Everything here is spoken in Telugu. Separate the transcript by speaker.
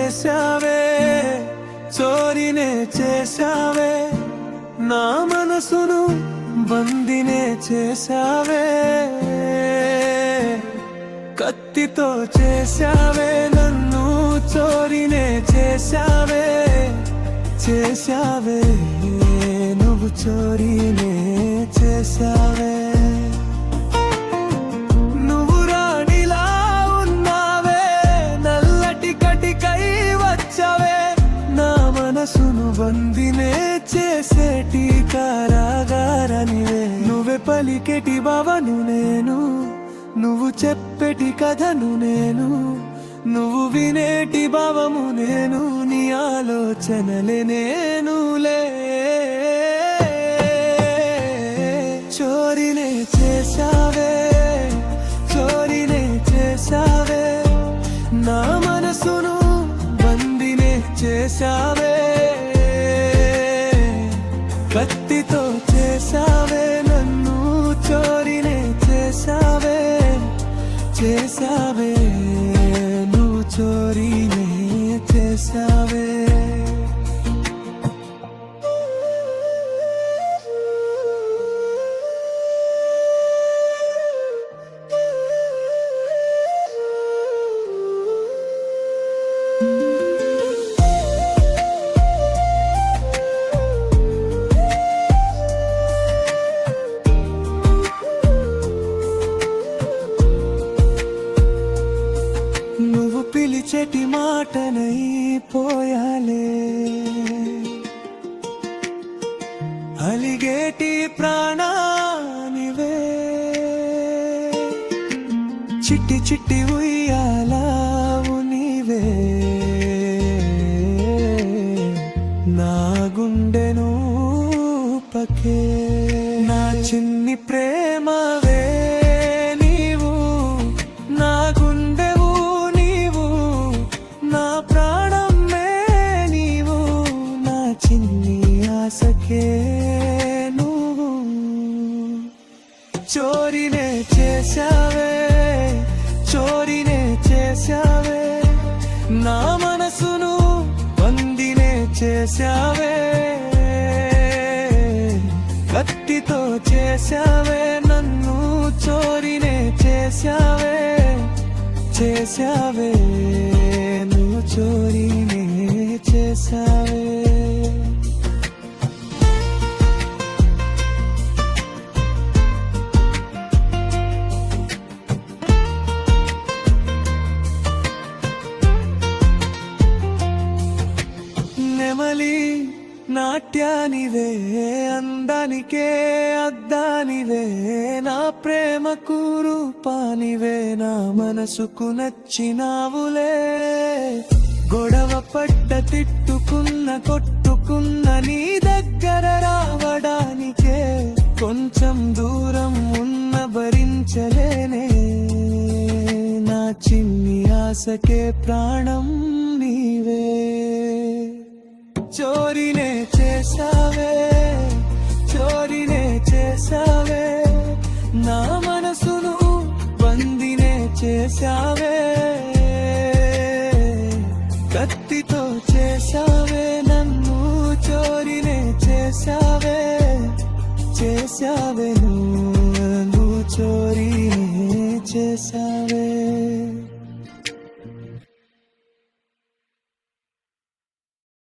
Speaker 1: చేశావే, చోరీనే చేశావే, నా మనసును బందినే చేశావే, కత్తితో చేశావే నన్ను, చోరీనే చేశావే, చేశావే నువ్వు చోరీనే చేశావే. నువ్వు రాణిలా ఉన్నావే, నల్లటి కటికై వచ్చావే, నా మనసును బందినే చేసేటి కారాగారనివే. నువ్వే పలికెటి భావను నేను, నువ్వు చెప్పేటి కథను నేను, నువ్వు వినేటి భావము నేను, నీ ఆలోచనలే నేనులే. చోరీనే చేశావే, చోరీనే చేశావే, నా మనసును బందినే చేశావే, కత్తితో చేశావే నన్ను, చోరీనే చేశావే, చేశావే నువ్వు చోరీనే చేశావే. పిలిచేటి మాటనై పోయాలే, అలిగేటి ప్రాణానివే, చిట్టి చిట్టి ఉయ్యాలావు నీవే, నా గుండెను పకే, నా చిన్ని ప్రేమవే నీవు, నా గుండెవు నీవు, నా ప్రాణమే నీవు, నా చిన్ని ఆశకే నువ్వు. చోరీనే చేశావే, చోరీనే చేశావే, నా మనసును బందినే చేశావే, కత్తితో చేశావే నన్ను, చోరీనే చేశావే, చేశావే నువ్వు చోరీనే చేశావే. నెమలి నాట్యానివే, అందానికే అద్దానివే, నా ప్రేమకు రూపానివే, నా మనసుకు నచ్చినావులే. గొడవ పడ్డ తిట్టుకున్న కొట్టుకున్న నీ దగ్గర రావడానికే, కొంచెం దూరం ఉన్న భరించలేనే, నా చిన్ని ఆశకే ప్రాణం నీవే. చోరీనే చేశావే, చోరీనే చేశావే, నా మనసును బందినే చేశావే, కత్తితో చేశావే నన్ను, చోరీనే చేశావే, చేశావే నువ్వు చోరీనే చేశావే.